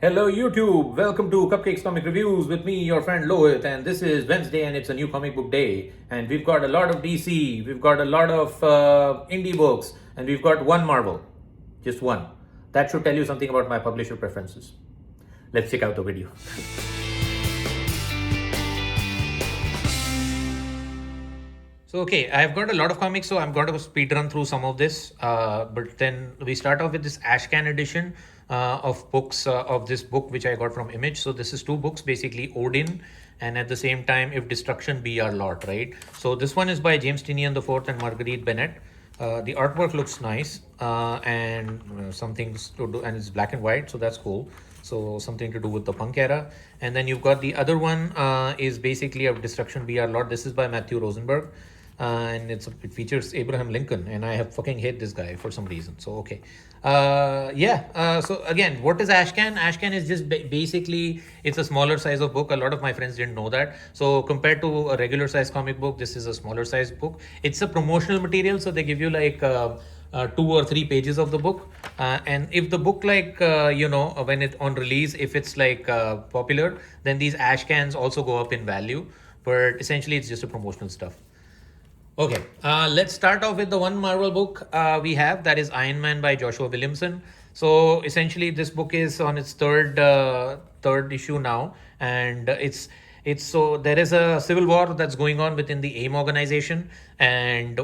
Hello YouTube, welcome to Cupcakes Comic Reviews with me, your friend Lohit, and this is Wednesday and it's a new comic book day. And we've got a lot of DC, we've got a lot of indie books, and we've got one Marvel. Just one. That should tell you something about my publisher preferences. Let's check out the video. So okay, I've got a lot of comics, so I'm going to speed run through some of this. But then we start off with this Ashcan edition of books of this book which I got from Image. So this is two books, basically Odin and at the same time If Destruction Be Our Lot, right? So this one is by James Tynion IV and Marguerite Bennett. The artwork looks nice and some things to do, and it's black and white, so that's cool. So something to do with the punk era. And then you've got the other one is basically If Destruction Be Our Lot. This is by Matthew Rosenberg. And it features Abraham Lincoln, and I have fucking hate this guy for some reason. So okay, so again, what is Ashcan? Ashcan is just basically it's a smaller size of book. A lot of my friends didn't know that. So compared to a regular size comic book, this is a smaller size book. It's a promotional material, so they give you like 2 or 3 pages of the book, and if the book when it on release, if it's like popular, then these Ashcans also go up in value. But essentially, it's just a promotional stuff. Okay, let's start off with the one Marvel book we have, that is Iron Man by Joshua Williamson. So essentially this book is on its third issue now, and it's so there is a civil war that's going on within the AIM organization, and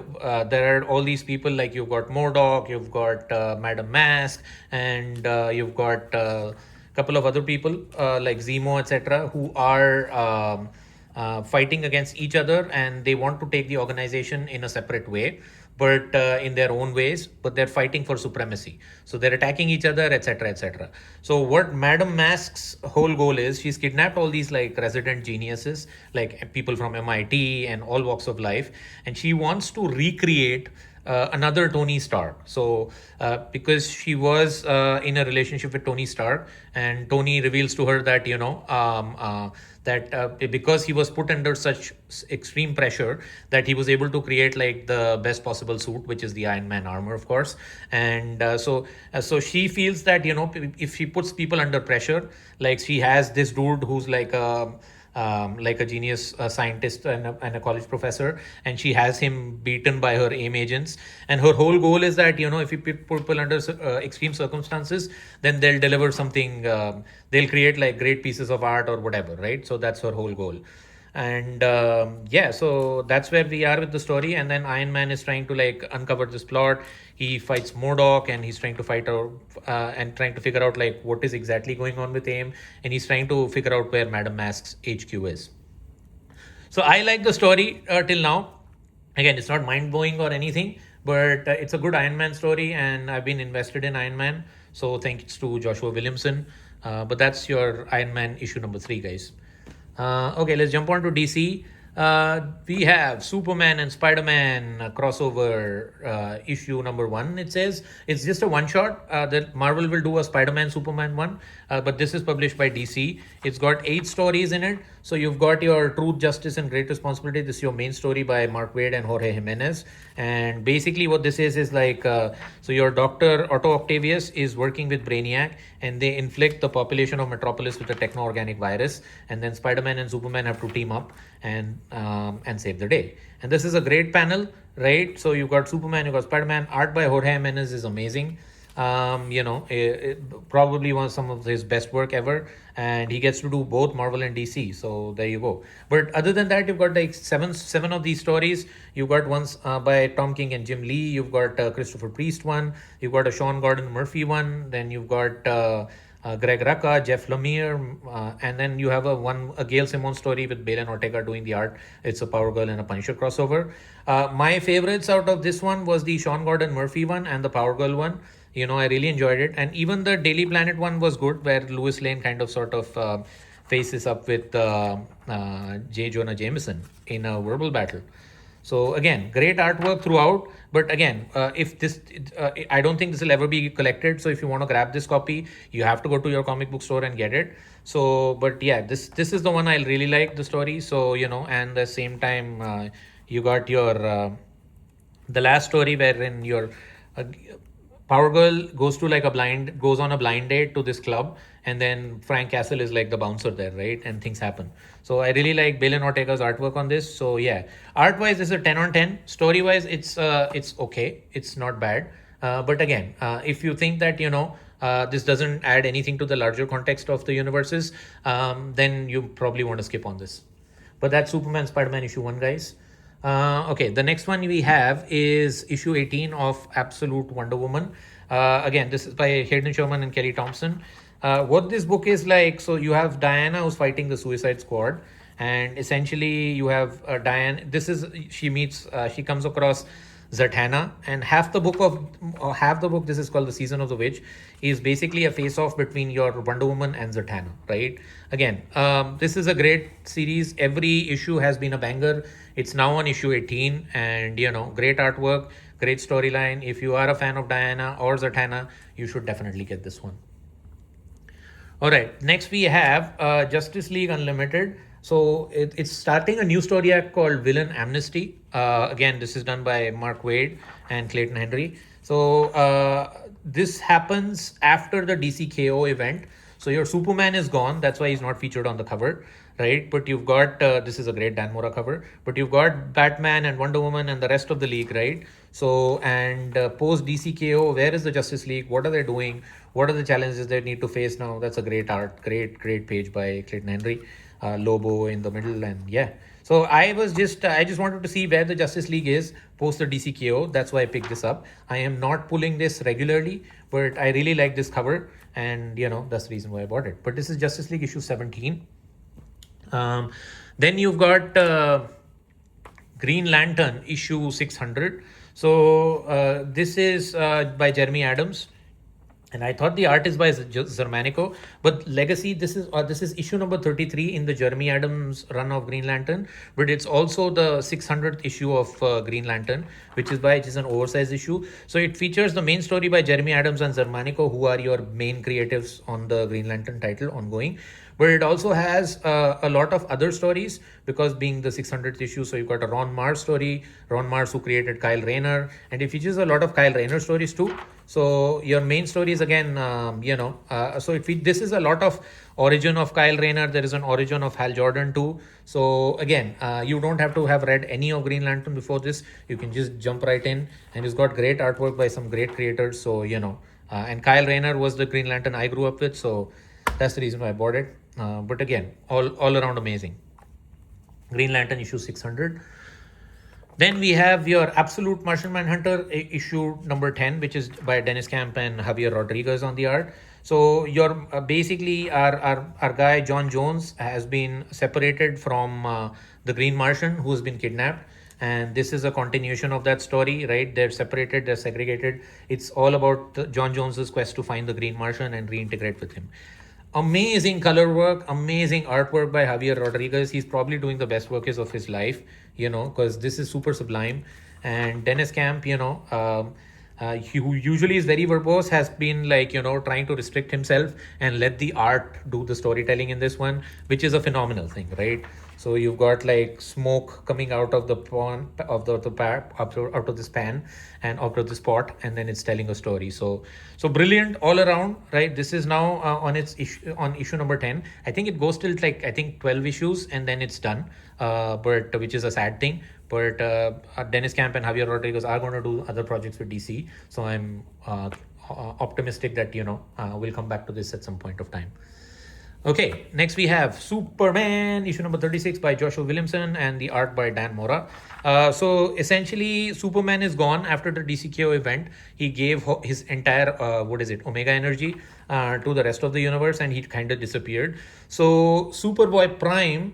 there are all these people, like you've got MODOK, you've got Madam Mask, and you've got a couple of other people like Zemo, etc., who are fighting against each other, and they want to take the organization in a separate way, but in their own ways, but they're fighting for supremacy. So they're attacking each other, etc., etc. So what Madam Mask's whole goal is, she's kidnapped all these like resident geniuses, like people from MIT and all walks of life, and she wants to recreate another Tony Stark. So because she was in a relationship with Tony Stark, and Tony reveals to her that because he was put under such extreme pressure, that he was able to create like the best possible suit, which is the Iron Man armor, of course. And so she feels that if she puts people under pressure, like she has this dude who's like a genius scientist and a college professor, and she has him beaten by her AIM agents, and her whole goal is that if you put people under extreme circumstances, then they'll deliver something, they'll create like great pieces of art or whatever, right? So that's her whole goal. And so that's where we are with the story. And then Iron Man is trying to like uncover this plot. He fights MODOK, and he's trying to fight out and trying to figure out like what is exactly going on with AIM, and he's trying to figure out where Madam Mask's HQ is. So I like the story till now. Again, it's not mind-blowing or anything, but it's a good Iron Man story, and I've been invested in Iron Man. So thanks to Joshua Williamson. But that's your Iron Man issue number 3, guys. Okay, let's jump on to DC. We have Superman and Spider-Man crossover issue number 1. It says it's just a one-shot. That Marvel will do a Spider-Man Superman one, but this is published by DC. It's got 8 stories in it. So you've got your Truth, Justice, and Great Responsibility. This is your main story by Mark Waid and Jorge Jimenez. And basically what this is like, so your Dr. Otto Octavius is working with Brainiac, and they inflict the population of Metropolis with a techno-organic virus. And then Spider-Man and Superman have to team up and save the day. And this is a great panel, right? So you've got Superman, you've got Spider-Man. Art by Jorge Jimenez is amazing. Probably some of his best work ever, and he gets to do both Marvel and DC. So there you go. But other than that, you've got like seven of these stories. You've got ones by Tom King and Jim Lee. You've got Christopher Priest one. You've got a Sean Gordon Murphy one. Then you've got Greg Rucka, Jeff Lemire, and then you have a Gail Simone story with Bale and Ortega doing the art. It's a Power Girl and a Punisher crossover. My favorites out of this one was the Sean Gordon Murphy one and the Power Girl one. I really enjoyed it. And even the Daily Planet one was good, where Lois Lane kind of sort of faces up with J. Jonah Jameson in a verbal battle. So again, great artwork throughout. But again, I don't think this will ever be collected. So if you want to grab this copy, you have to go to your comic book store and get it. So, but yeah, this is the one I really like the story. So, and the same time, you got your the last story wherein your Power Girl goes on a blind date to this club, and then Frank Castle is like the bouncer there, right? And things happen. So I really like Belen Ortega's artwork on this. So yeah, art wise, this is a 10 on 10. Story wise, it's okay. It's not bad. But again, if you think that this doesn't add anything to the larger context of the universes, then you probably want to skip on this. But that's Superman Spider-Man issue 1, guys. Okay, the next one we have is issue 18 of Absolute Wonder Woman. Again, this is by Hayden Sherman and Kelly Thompson. What this book is like, so you have Diana who's fighting the Suicide Squad, and essentially you have Diane. She comes across Zatanna, and half the book, this is called The Season of the Witch, is basically a face-off between your Wonder Woman and Zatanna, right? Again, this is a great series. Every issue has been a banger. It's now on issue 18, and great artwork, great storyline. If you are a fan of Diana or Zatanna, you should definitely get this one. All right, next we have Justice League Unlimited. So it's starting a new story arc called Villain Amnesty. Again, this is done by Mark Waid and Clayton Henry. So this happens after the DC KO event. So your Superman is gone. That's why he's not featured on the cover, right? But you've got, this is a great Dan Mora cover, but you've got Batman and Wonder Woman and the rest of the league, right? So, and post DC KO, where is the Justice League? What are they doing? What are the challenges they need to face now? That's a great art, great page by Clayton Henry. Lobo in the middle, and yeah. So I just wanted to see where the Justice League is post the DC KO. That's why I picked this up. I am not pulling this regularly, but I really like this cover, and that's the reason why I bought it. But this is Justice League issue 17. Then you've got Green Lantern issue 600. So this is by Jeremy Adams. And I thought the art is by Zermanico, but Legacy, this is issue number 33 in the Jeremy Adams run of Green Lantern, but it's also the 600th issue of Green Lantern, which is an oversized issue. So it features the main story by Jeremy Adams and Zermanico, who are your main creatives on the Green Lantern title ongoing. But it also has a lot of other stories, because being the 600th issue, so you've got a Ron Mars story, Ron Mars who created Kyle Rayner, and it features a lot of Kyle Rayner stories too. So your main story is again, this is a lot of origin of Kyle Rayner. There is an origin of Hal Jordan too. So again, you don't have to have read any of Green Lantern before this. You can just jump right in, and it's got great artwork by some great creators. So and Kyle Rayner was the Green Lantern I grew up with, so that's the reason why I bought it. But again, all around amazing. Green Lantern issue 600. Then we have your Absolute Martian Manhunter issue number 10, which is by Dennis Camp and Javier Rodriguez on the art. So your basically our guy John Jones has been separated from the Green Martian, who's been kidnapped. And this is a continuation of that story, right? They're separated, they're segregated. It's all about John Jones's quest to find the Green Martian and reintegrate with him. Amazing color work, amazing artwork by Javier Rodriguez. He's probably doing the best work of his life, because this is super sublime. And Dennis Camp, who usually is very verbose, has been trying to restrict himself and let the art do the storytelling in this one, which is a phenomenal thing, right? So you've got smoke coming out of the pan, out of this pan and out of this pot, and then it's telling a story. So brilliant all around, right? This is now on issue number 10. I think it goes till 12 issues, and then it's done. But which is a sad thing. But Dennis Camp and Javier Rodriguez are going to do other projects with DC. So I'm optimistic that we'll come back to this at some point of time. Okay, next we have Superman issue number 36 by Joshua Williamson and the art by Dan Mora. So essentially, Superman is gone after the DCKO event. He gave his entire Omega energy to the rest of the universe, and he kind of disappeared. So Superboy Prime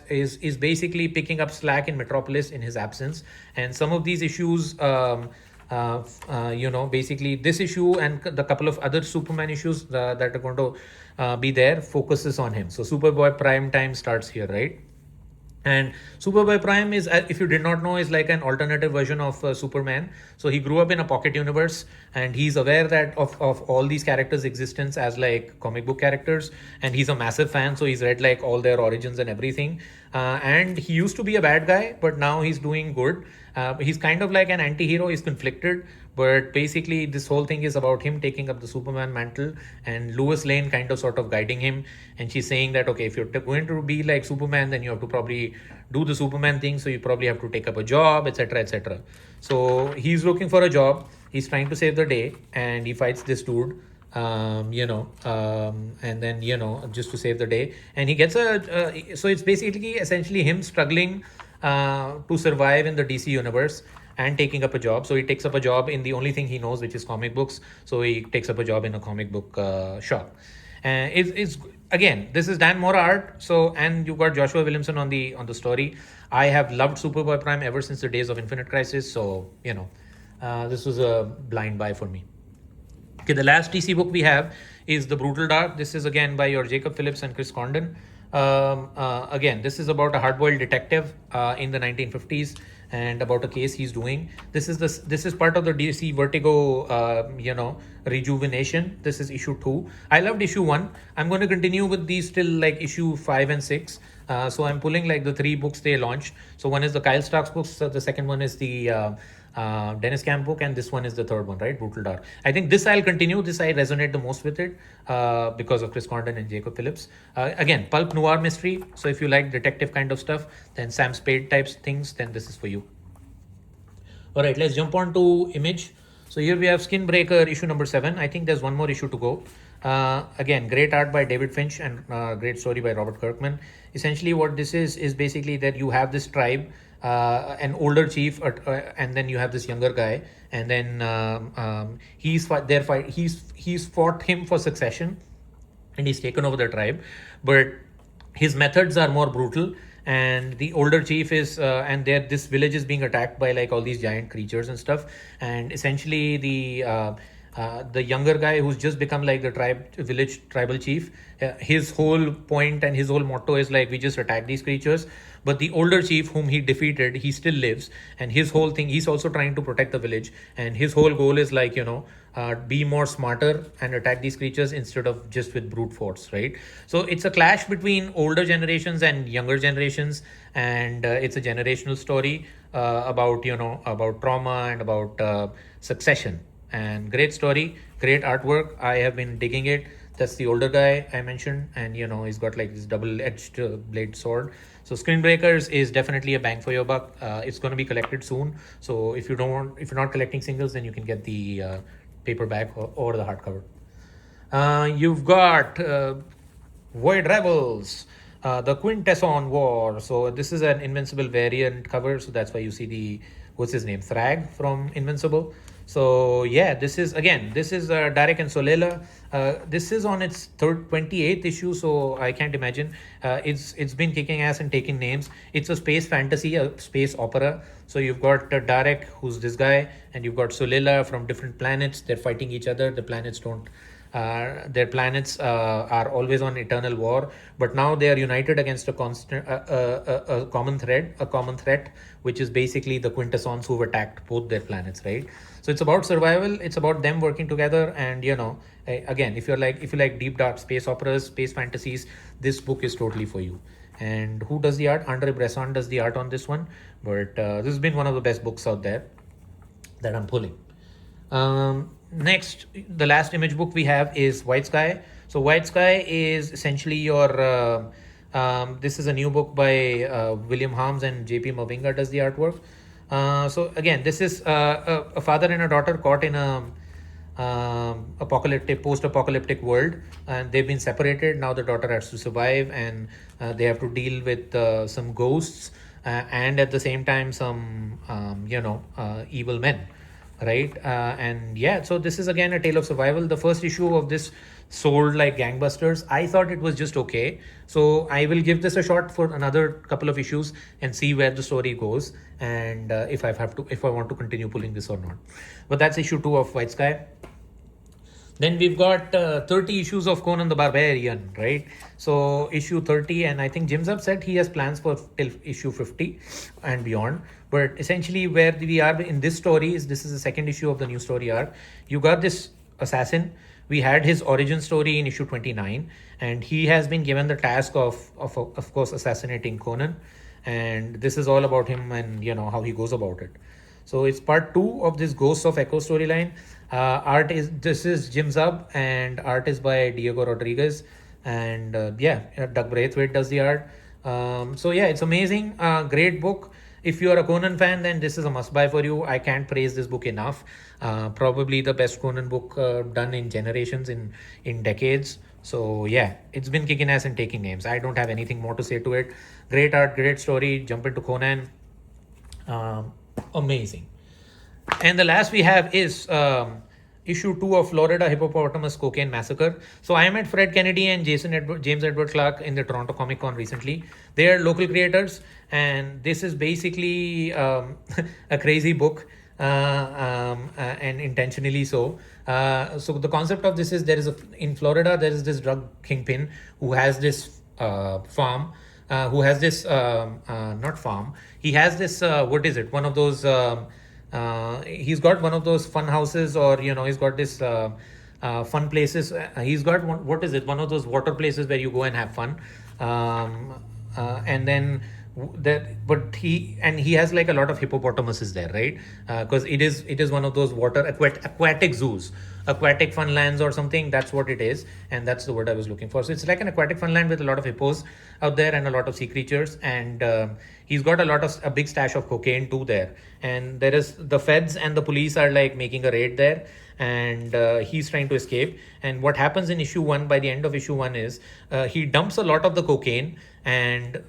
is basically picking up slack in Metropolis in his absence, and some of these issues basically this issue and the couple of other Superman issues that are going to be there focuses on him. So Superboy Prime time starts here, right? And Superboy Prime is, if you did not know, is like an alternative version of Superman. So he grew up in a pocket universe, and he's aware that of all these characters' existence as comic book characters, and he's a massive fan. So he's read all their origins and everything. And he used to be a bad guy, but now he's doing good. He's kind of like an anti-hero. He's conflicted, but basically this whole thing is about him taking up the Superman mantle and Lois Lane kind of sort of guiding him, and she's saying that okay, if you're going to be like Superman, then you have to probably do the Superman thing, so you probably have to take up a job, etc., etc. So he's looking for a job, he's trying to save the day, and he fights this dude, and then just to save the day, and he gets so it's basically essentially him struggling to survive in the DC universe and taking up a job. So he takes up a job in the only thing he knows, which is comic books. So he takes up a job in a comic book shop. And it's again, this is Dan Mora art. So, and you got Joshua Williamson on the story. I have loved Superboy Prime ever since the days of Infinite Crisis. So this was a blind buy for me. Okay, the last DC book we have is The Brutal Dark. This is again by your Jacob Phillips and Chris Condon. Again, this is about a hard-boiled detective in the 1950s and about a case he's doing. This is part of the DC Vertigo, rejuvenation. This is issue 2. I loved issue 1. I'm going to continue with these till like issue 5 and 6. So I'm pulling like the 3 books they launched. So one is the Kyle Starks books. The second one is the Dennis Camp book, and this one is the third one, right? Brutal Dark. I think this I'll continue. This I resonate the most with it because of Chris Condon and Jacob Phillips. Again, pulp noir mystery. So if you like detective kind of stuff, then Sam Spade types things, then this is for you. All right, let's jump on to Image. So here we have Skinbreaker issue number 7. I think there's one more issue to go. Again, great art by David Finch and great story by Robert Kirkman. Essentially what this is basically that you have this tribe, an older chief, and then you have this younger guy, and then he's fought him for succession, and he's taken over the tribe, but his methods are more brutal. And the older chief is and this village is being attacked by like all these giant creatures and stuff, and essentially the younger guy who's just become like the village tribal chief, his whole point and his whole motto is like, we just attack these creatures. But the older chief whom he defeated, he still lives, and his whole thing, he's also trying to protect the village, and his whole goal is like be more smarter and attack these creatures instead of just with brute force, right? So it's a clash between older generations and younger generations, and it's a generational story about trauma and about succession. And great story, great artwork. I have been digging it. That's the older guy I mentioned, and he's got like this double-edged blade sword. So Screenbreakers is definitely a bang for your buck. It's going to be collected soon. So if you're not collecting singles, then you can get the paperback or the hardcover. You've got Void Rebels, the Quintesson War. So this is an Invincible variant cover. So that's why you see what's his name, Thrag from Invincible. So yeah, this is Derek and Solela. This is on its 28th issue, so I can't imagine. It's been kicking ass and taking names. It's a space fantasy, a space opera. So you've got Derek, who's this guy, and you've got Solela from different planets. They're fighting each other. The planets don't. Their planets are always on eternal war, but now they are united against a common threat, which is basically the Quintessons who've attacked both their planets, right? So it's about survival. It's about them working together, and again, if you like deep dark space operas, space fantasies, this book is totally for you. And who does the art? Andre Bresson does the art on this one, but this has been one of the best books out there that I'm pulling. Next, the last Image book we have is White Sky. So White Sky is essentially your this is a new book by William Harms, and JP Mavinga does the artwork. So again, this is a father and a daughter caught in a post-apocalyptic world, and they've been separated. Now the daughter has to survive, and they have to deal with some ghosts and at the same time some evil men, right? And yeah, so this is again a tale of survival. The first issue of this sold like gangbusters. I thought it was just okay, so I will give this a shot for another couple of issues and see where the story goes, and if I want to continue pulling this or not. But that's issue 2 of White Sky. Then we've got 30 issues of Conan the Barbarian, right? So issue 30, and I think Jim's up said he has plans for till issue 50 and beyond. But essentially where we are in this story is, this is the second issue of the new story arc. You got this assassin. We had his origin story in issue 29, and he has been given the task of course assassinating Conan, and this is all about him and how he goes about it. So it's part 2 of this Ghosts of Echo storyline. This is Jim Zub, and art is by Diego Rodriguez, and Doug Braithwaite does the art. So yeah, it's amazing. Great book. If you are a Conan fan, then this is a must buy for you. I can't praise this book enough. Probably the best Conan book done in generations, in decades. So yeah, it's been kicking ass and taking names. I don't have anything more to say to it. Great art, great story. Jump into Conan. Amazing. And the last we have is issue 2 of Florida Hippopotamus Cocaine Massacre. So I met Fred Kennedy and James Edward Clark in the Toronto Comic Con recently. They are local creators, and this is basically a crazy book, and intentionally so. So the concept of this is in Florida there is this drug kingpin who has this farm. Who has this not farm? He has this what is it? One of those. He's got one of those fun houses, or he's got this fun places. He's got what is it? One of those water places where you go and have fun. And then he has like a lot of hippopotamuses there, right? Because it is one of those aquatic zoos, aquatic fun lands or something. That's what it is, and that's the word I was looking for. So it's like an aquatic fun land with a lot of hippos out there and a lot of sea creatures, and he's got a big stash of cocaine too there. And there is the feds and the police are like making a raid there, and he's trying to escape. And what happens in issue 1, by the end of issue 1, is he dumps a lot of the cocaine, and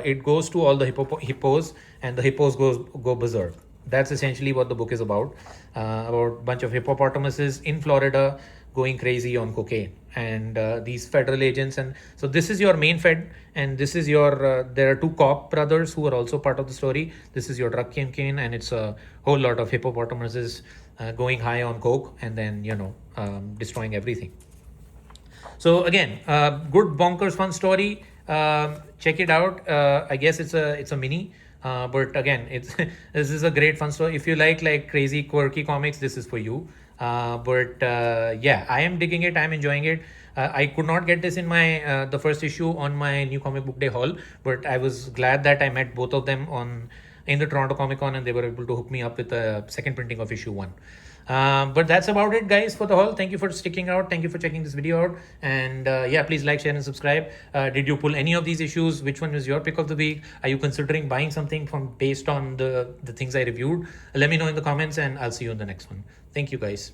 it goes to all the hippos, and the hippos go berserk. That's essentially what the book is about a bunch of hippopotamuses in Florida going crazy on cocaine, and these federal agents. And so this is your main fed, and this is your there are 2 cop brothers who are also part of the story. This is your drug kingpin, and it's a whole lot of hippopotamuses going high on coke, and then destroying everything. So again, good bonkers fun story. Check it out. I guess it's a mini, but again, this is a great fun story. If you like crazy quirky comics, this is for you. Yeah, I am digging it. I'm enjoying it. I could not get this in my the first issue on my New Comic Book Day haul, but I was glad that I met both of them in the Toronto Comic Con, and they were able to hook me up with the second printing of issue 1. But that's about it, guys, for the haul. Thank you for sticking out. Thank you for checking this video out. And yeah, please like, share, and subscribe. Did you pull any of these issues? Which one was your pick of the week? Are you considering buying something based on the things I reviewed? Let me know in the comments, and I'll see you in the next one. Thank you, guys.